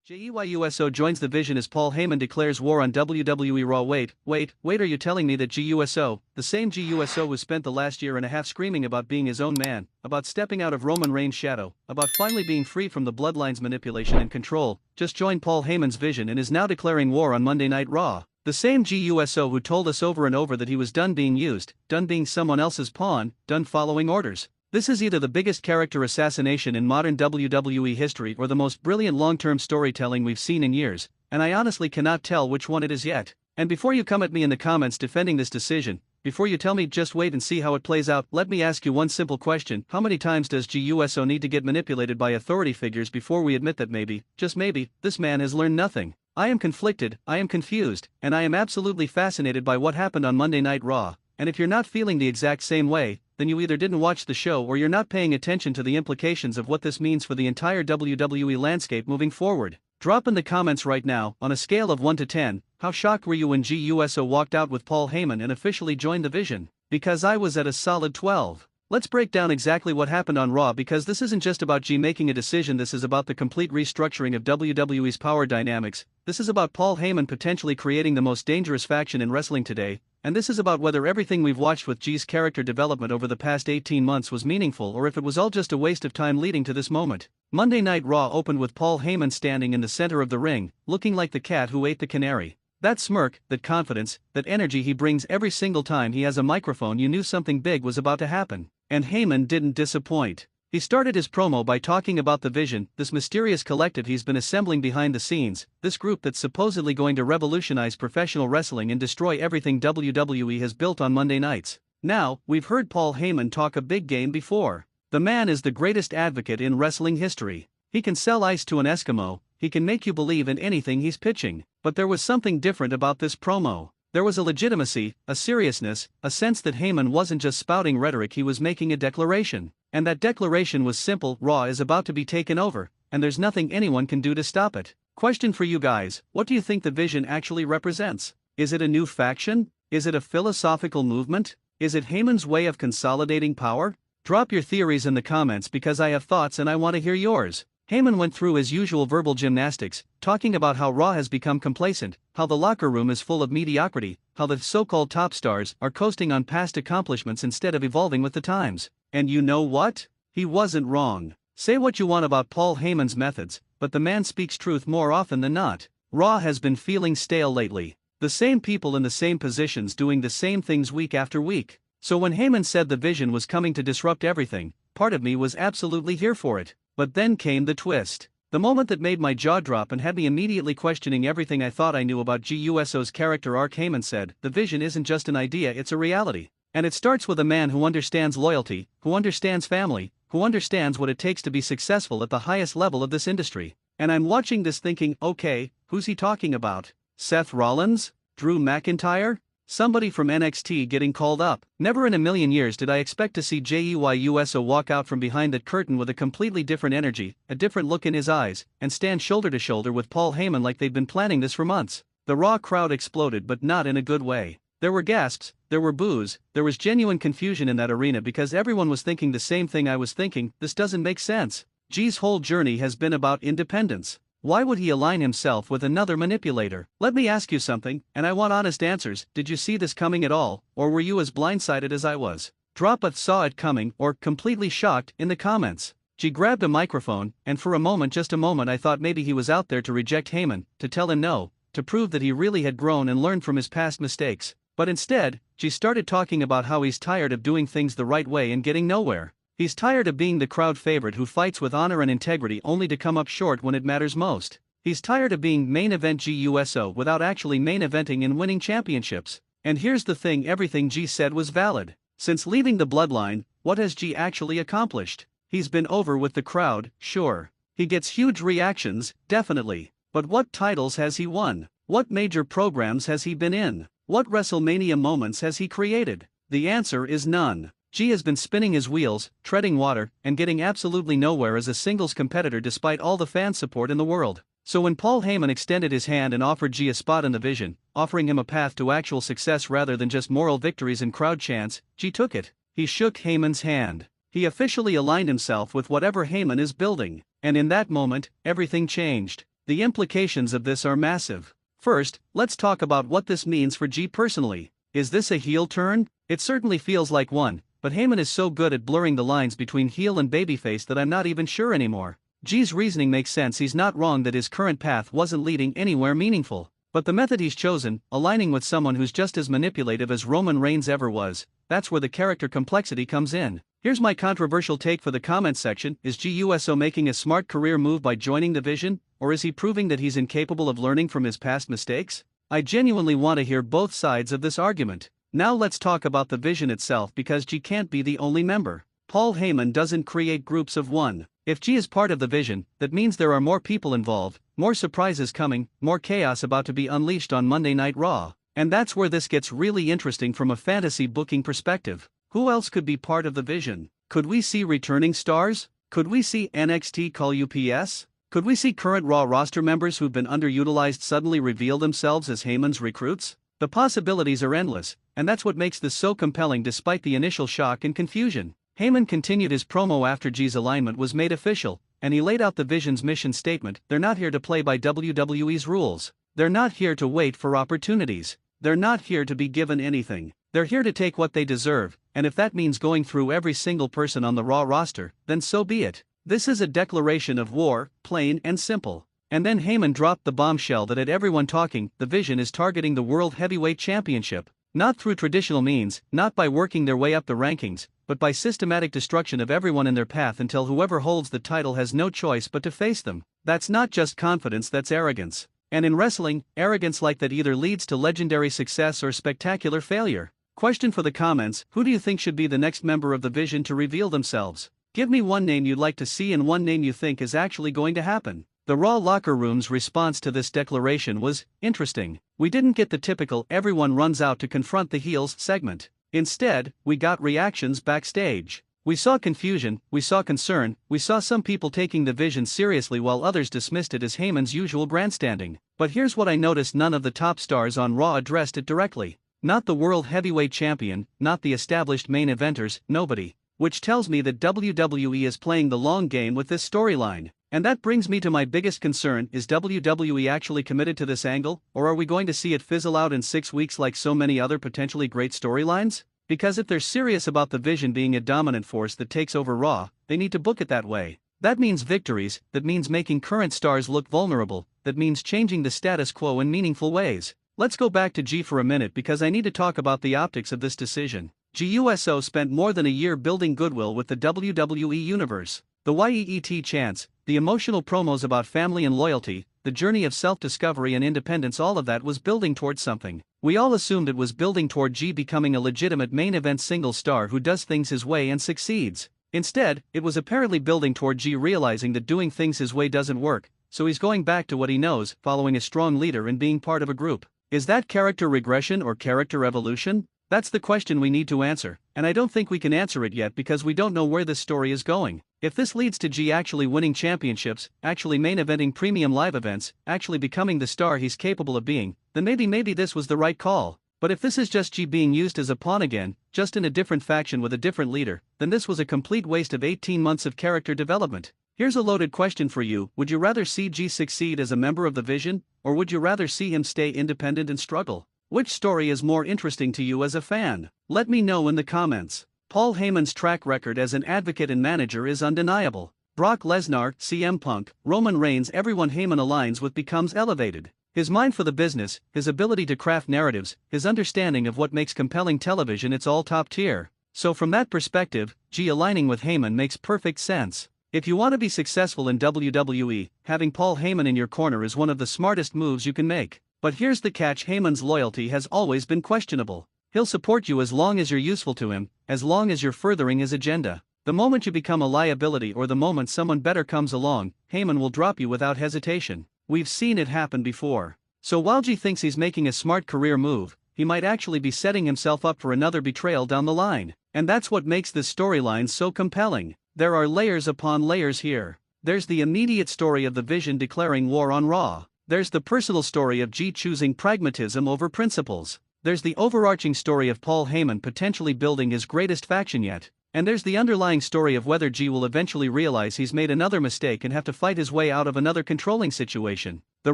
Jey Uso joins the Vision as Paul Heyman declares war on WWE RAW. Wait, are you telling me that Jey Uso, the same Jey Uso who spent the last year and a half screaming about being his own man, about stepping out of Roman Reigns' shadow, about finally being free from the Bloodline's manipulation and control, just joined Paul Heyman's Vision and is now declaring war on Monday Night Raw? The same Jey Uso who told us over and over that he was done being used, done being someone else's pawn, done following orders. This is either the biggest character assassination in modern WWE history or the most brilliant long-term storytelling we've seen in years, and I honestly cannot tell which one it is yet. And before you come at me in the comments defending this decision, before you tell me just wait and see how it plays out, let me ask you one simple question: how many times does Jey Uso need to get manipulated by authority figures before we admit that maybe, just maybe, this man has learned nothing? I am conflicted, I am confused, and I am absolutely fascinated by what happened on Monday Night Raw, and if you're not feeling the exact same way, then you either didn't watch the show or you're not paying attention to the implications of what this means for the entire WWE landscape moving forward. Drop in the comments right now, on a scale of 1 to 10, how shocked were you when Jey Uso walked out with Paul Heyman and officially joined the Vision? Because I was at a solid 12. Let's break down exactly what happened on Raw, because this isn't just about Jey making a decision, this is about the complete restructuring of WWE's power dynamics. This is about Paul Heyman potentially creating the most dangerous faction in wrestling today, and this is about whether everything we've watched with Jey's character development over the past 18 months was meaningful or if it was all just a waste of time leading to this moment. Monday Night Raw opened with Paul Heyman standing in the center of the ring, looking like the cat who ate the canary. That smirk, that confidence, that energy he brings every single time he has a microphone, you knew something big was about to happen. And Heyman didn't disappoint. He started his promo by talking about the Vision, this mysterious collective he's been assembling behind the scenes, this group that's supposedly going to revolutionize professional wrestling and destroy everything WWE has built on Monday nights. Now, we've heard Paul Heyman talk a big game before. The man is the greatest advocate in wrestling history. He can sell ice to an Eskimo, he can make you believe in anything he's pitching. But there was something different about this promo. There was a legitimacy, a seriousness, a sense that Heyman wasn't just spouting rhetoric, he was making a declaration. And that declaration was simple: Raw is about to be taken over, and there's nothing anyone can do to stop it. Question for you guys: what do you think the Vision actually represents? Is it a new faction? Is it a philosophical movement? Is it Heyman's way of consolidating power? Drop your theories in the comments, because I have thoughts and I want to hear yours. Heyman went through his usual verbal gymnastics, talking about how Raw has become complacent, how the locker room is full of mediocrity, how the so-called top stars are coasting on past accomplishments instead of evolving with the times. And you know what? He wasn't wrong. Say what you want about Paul Heyman's methods, but the man speaks truth more often than not. Raw has been feeling stale lately. The same people in the same positions doing the same things week after week. So when Heyman said the Vision was coming to disrupt everything, part of me was absolutely here for it. But then came the twist. The moment that made my jaw drop and had me immediately questioning everything I thought I knew about Jey Uso's character arc. Heyman said, "The Vision isn't just an idea, it's a reality. And it starts with a man who understands loyalty, who understands family, who understands what it takes to be successful at the highest level of this industry." And I'm watching this thinking, okay, who's he talking about? Seth Rollins? Drew McIntyre? Somebody from NXT getting called up? Never in a million years did I expect to see Jey Uso walk out from behind that curtain with a completely different energy, a different look in his eyes, and stand shoulder to shoulder with Paul Heyman like they'd been planning this for months. The Raw crowd exploded, but not in a good way. There were gasps, there were boos, there was genuine confusion in that arena because everyone was thinking the same thing I was thinking: this doesn't make sense. Jey's whole journey has been about independence. Why would he align himself with another manipulator? Let me ask you something, and I want honest answers. Did you see this coming at all, or were you as blindsided as I was? Drop a "saw it coming" or "completely shocked" in the comments. Jey grabbed a microphone, and for a moment, just a moment, I thought maybe he was out there to reject Heyman, to tell him no, to prove that he really had grown and learned from his past mistakes. But instead, Jey started talking about how he's tired of doing things the right way and getting nowhere. He's tired of being the crowd favorite who fights with honor and integrity only to come up short when it matters most. He's tired of being main event Jey Uso without actually main eventing and winning championships. And here's the thing: everything Jey said was valid. Since leaving the Bloodline, what has Jey actually accomplished? He's been over with the crowd, sure. He gets huge reactions, definitely. But what titles has he won? What major programs has he been in? What WrestleMania moments has he created? The answer is none. Jey has been spinning his wheels, treading water, and getting absolutely nowhere as a singles competitor despite all the fan support in the world. So when Paul Heyman extended his hand and offered Jey a spot in the Vision, offering him a path to actual success rather than just moral victories and crowd chants, Jey took it. He shook Heyman's hand. He officially aligned himself with whatever Heyman is building. And in that moment, everything changed. The implications of this are massive. First, let's talk about what this means for Jey personally. Is this a heel turn? It certainly feels like one, but Heyman is so good at blurring the lines between heel and babyface that I'm not even sure anymore. Jey's reasoning makes sense. He's not wrong that his current path wasn't leading anywhere meaningful. But the method he's chosen, aligning with someone who's just as manipulative as Roman Reigns ever was, that's where the character complexity comes in. Here's my controversial take for the comments section. Is Jey Uso making a smart career move by joining the Vision, or is he proving that he's incapable of learning from his past mistakes? I genuinely want to hear both sides of this argument. Now let's talk about the Vision itself, because Jey can't be the only member. Paul Heyman doesn't create groups of one. If Jey is part of the Vision, that means there are more people involved, more surprises coming, more chaos about to be unleashed on Monday Night Raw. And that's where this gets really interesting from a fantasy booking perspective. Who else could be part of the Vision? Could we see returning stars? Could we see NXT call UPS? Could we see current Raw roster members who've been underutilized suddenly reveal themselves as Heyman's recruits? The possibilities are endless, and that's what makes this so compelling despite the initial shock and confusion. Heyman continued his promo after Jey's alignment was made official, and he laid out the Vision's mission statement. They're not here to play by WWE's rules. They're not here to wait for opportunities. They're not here to be given anything. They're here to take what they deserve, and if that means going through every single person on the Raw roster, then so be it. This is a declaration of war, plain and simple. And then Heyman dropped the bombshell that had everyone talking. The Vision is targeting the World Heavyweight Championship. Not through traditional means, not by working their way up the rankings, but by systematic destruction of everyone in their path until whoever holds the title has no choice but to face them. That's not just confidence, that's arrogance. And in wrestling, arrogance like that either leads to legendary success or spectacular failure. Question for the comments: who do you think should be the next member of the Vision to reveal themselves? Give me one name you'd like to see and one name you think is actually going to happen. The Raw locker room's response to this declaration was interesting. We didn't get the typical everyone runs out to confront the heels segment. Instead, we got reactions backstage. We saw confusion, we saw concern, we saw some people taking the Vision seriously while others dismissed it as Heyman's usual grandstanding. But here's what I noticed: none of the top stars on Raw addressed it directly. Not the World Heavyweight Champion, not the established main eventers, nobody. Which tells me that WWE is playing the long game with this storyline. And that brings me to my biggest concern: is WWE actually committed to this angle, or are we going to see it fizzle out in 6 weeks like so many other potentially great storylines? Because if they're serious about the Vision being a dominant force that takes over Raw, they need to book it that way. That means victories, that means making current stars look vulnerable, that means changing the status quo in meaningful ways. Let's go back to Jey for a minute because I need to talk about the optics of this decision. Jey Uso spent more than a year building goodwill with the WWE Universe. The YEET chants, the emotional promos about family and loyalty, the journey of self-discovery and independence, all of that was building towards something. We all assumed it was building toward Jey becoming a legitimate main event single star who does things his way and succeeds. Instead, it was apparently building toward Jey realizing that doing things his way doesn't work, so he's going back to what he knows, following a strong leader and being part of a group. Is that character regression or character evolution? That's the question we need to answer, and I don't think we can answer it yet because we don't know where this story is going. If this leads to Jey actually winning championships, actually main eventing premium live events, actually becoming the star he's capable of being, then maybe this was the right call. But if this is just Jey being used as a pawn again, just in a different faction with a different leader, then this was a complete waste of 18 months of character development. Here's a loaded question for you: would you rather see Jey succeed as a member of the Vision, or would you rather see him stay independent and struggle? Which story is more interesting to you as a fan? Let me know in the comments. Paul Heyman's track record as an advocate and manager is undeniable. Brock Lesnar, CM Punk, Roman Reigns, everyone Heyman aligns with becomes elevated. His mind for the business, his ability to craft narratives, his understanding of what makes compelling television, it's all top tier. So from that perspective, Jey aligning with Heyman makes perfect sense. If you want to be successful in WWE, having Paul Heyman in your corner is one of the smartest moves you can make. But here's the catch: Heyman's loyalty has always been questionable. He'll support you as long as you're useful to him, as long as you're furthering his agenda. The moment you become a liability or the moment someone better comes along, Heyman will drop you without hesitation. We've seen it happen before. So while Jey thinks he's making a smart career move, he might actually be setting himself up for another betrayal down the line. And that's what makes this storyline so compelling. There are layers upon layers here. There's the immediate story of the Vision declaring war on Raw. There's the personal story of Jey choosing pragmatism over principles. There's the overarching story of Paul Heyman potentially building his greatest faction yet. And there's the underlying story of whether Jey will eventually realize he's made another mistake and have to fight his way out of another controlling situation. The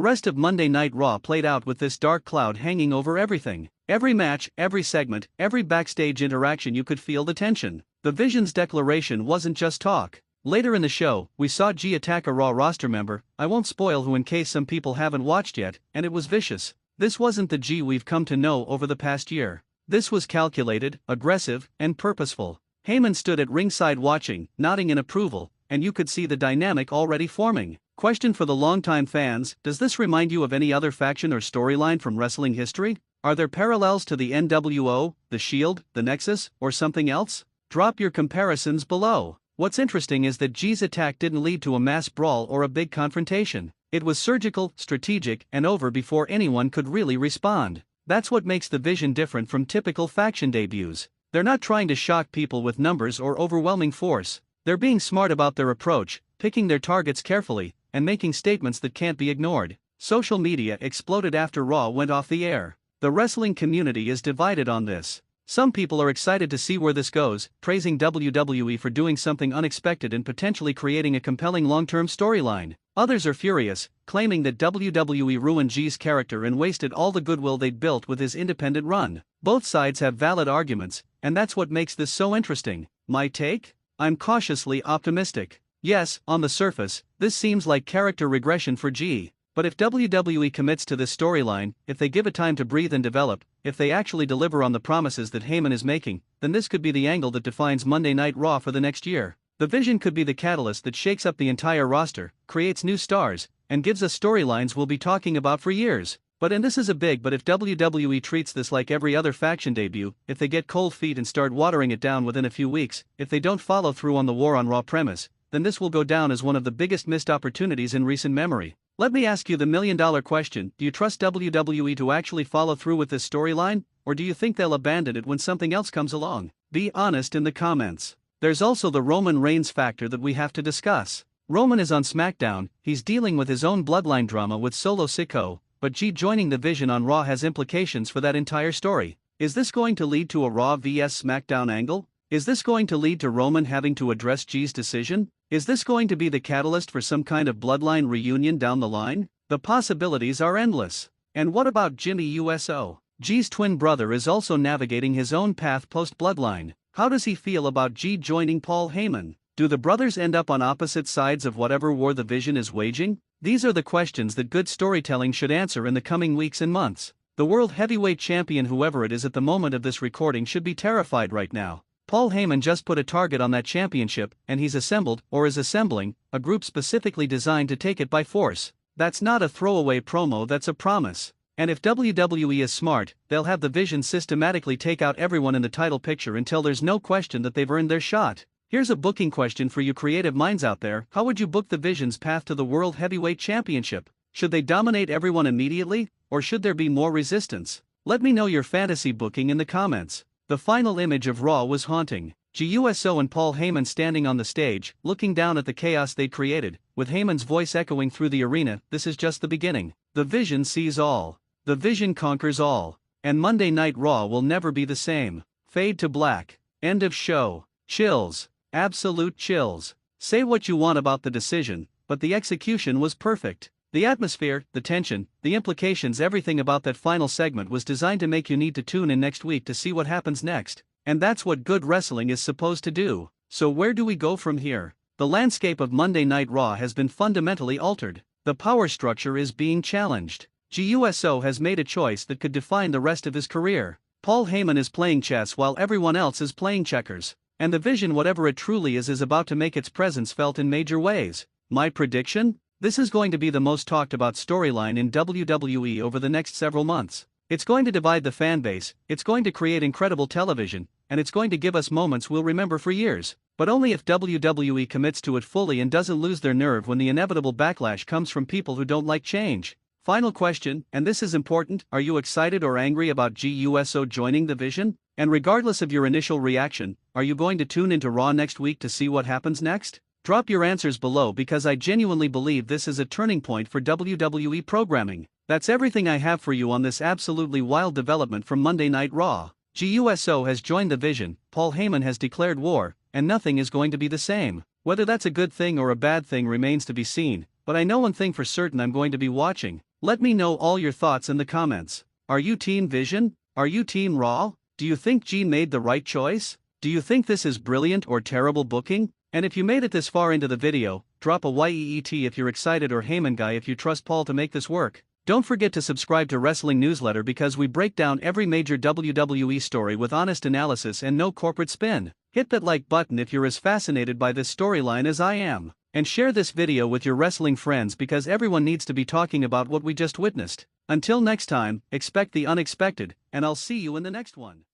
rest of Monday Night Raw played out with this dark cloud hanging over everything. Every match, every segment, every backstage interaction, you could feel the tension. The Vision's declaration wasn't just talk. Later in the show, we saw Jey attack a Raw roster member, I won't spoil who in case some people haven't watched yet, and it was vicious. This wasn't the Jey we've come to know over the past year. This was calculated, aggressive, and purposeful. Heyman stood at ringside watching, nodding in approval, and you could see the dynamic already forming. Question for the longtime fans, does this remind you of any other faction or storyline from wrestling history? Are there parallels to the NWO, the Shield, the Nexus, or something else? Drop your comparisons below. What's interesting is that Jey's attack didn't lead to a mass brawl or a big confrontation. It was surgical, strategic, and over before anyone could really respond. That's what makes the Vision different from typical faction debuts. They're not trying to shock people with numbers or overwhelming force. They're being smart about their approach, picking their targets carefully, and making statements that can't be ignored. Social media exploded after Raw went off the air. The wrestling community is divided on this. Some people are excited to see where this goes, praising WWE for doing something unexpected and potentially creating a compelling long-term storyline. Others are furious, claiming that WWE ruined Jey's character and wasted all the goodwill they'd built with his independent run. Both sides have valid arguments, and that's what makes this so interesting. My take? I'm cautiously optimistic. Yes, on the surface, this seems like character regression for Jey. But if WWE commits to this storyline, if they give it time to breathe and develop, if they actually deliver on the promises that Heyman is making, then this could be the angle that defines Monday Night Raw for the next year. The Vision could be the catalyst that shakes up the entire roster, creates new stars, and gives us storylines we'll be talking about for years. And this is a big but, if WWE treats this like every other faction debut, if they get cold feet and start watering it down within a few weeks, if they don't follow through on the War on Raw premise, then this will go down as one of the biggest missed opportunities in recent memory. Let me ask you the million-dollar question, do you trust WWE to actually follow through with this storyline, or do you think they'll abandon it when something else comes along? Be honest in the comments. There's also the Roman Reigns factor that we have to discuss. Roman is on SmackDown, he's dealing with his own bloodline drama with Solo Sikoa, but Jey joining the Vision on Raw has implications for that entire story. Is this going to lead to a Raw vs SmackDown angle? Is this going to lead to Roman having to address Jey's decision? Is this going to be the catalyst for some kind of bloodline reunion down the line? The possibilities are endless. And what about Jimmy Uso? Jey's twin brother is also navigating his own path post-bloodline. How does he feel about Jey joining Paul Heyman? Do the brothers end up on opposite sides of whatever war the Vision is waging? These are the questions that good storytelling should answer in the coming weeks and months. The World Heavyweight Champion, whoever it is at the moment of this recording, should be terrified right now. Paul Heyman just put a target on that championship, and he's assembled, or is assembling, a group specifically designed to take it by force. That's not a throwaway promo, that's a promise. And if WWE is smart, they'll have the Vision systematically take out everyone in the title picture until there's no question that they've earned their shot. Here's a booking question for you creative minds out there. How would you book the Vision's path to the World Heavyweight Championship? Should they dominate everyone immediately, or should there be more resistance? Let me know your fantasy booking in the comments. The final image of Raw was haunting. Jey Uso and Paul Heyman standing on the stage, looking down at the chaos they'd created, with Heyman's voice echoing through the arena. This is just the beginning. The Vision sees all. The Vision conquers all. And Monday Night Raw will never be the same. Fade to black. End of show. Chills. Absolute chills. Say what you want about the decision, but the execution was perfect. The atmosphere, the tension, the implications, everything about that final segment was designed to make you need to tune in next week to see what happens next. And that's what good wrestling is supposed to do. So where do we go from here? The landscape of Monday Night Raw has been fundamentally altered. The power structure is being challenged. Jey Uso has made a choice that could define the rest of his career. Paul Heyman is playing chess while everyone else is playing checkers. And the Vision, whatever it truly is about to make its presence felt in major ways. My prediction? This is going to be the most talked about storyline in WWE over the next several months. It's going to divide the fan base, it's going to create incredible television, and it's going to give us moments we'll remember for years. But only if WWE commits to it fully and doesn't lose their nerve when the inevitable backlash comes from people who don't like change. Final question, and this is important, are you excited or angry about Jey Uso joining the Vision? And regardless of your initial reaction, are you going to tune into Raw next week to see what happens next? Drop your answers below because I genuinely believe this is a turning point for WWE programming. That's everything I have for you on this absolutely wild development from Monday Night Raw. Jey Uso has joined the Vision, Paul Heyman has declared war, and nothing is going to be the same. Whether that's a good thing or a bad thing remains to be seen, but I know one thing for certain: I'm going to be watching. Let me know all your thoughts in the comments. Are you Team Vision? Are you Team Raw? Do you think Jey made the right choice? Do you think this is brilliant or terrible booking? And if you made it this far into the video, drop a YEET if you're excited, or Heyman guy if you trust Paul to make this work. Don't forget to subscribe to Wrestling Newsletter, because we break down every major WWE story with honest analysis and no corporate spin. Hit that like button if you're as fascinated by this storyline as I am. And share this video with your wrestling friends, because everyone needs to be talking about what we just witnessed. Until next time, expect the unexpected, and I'll see you in the next one.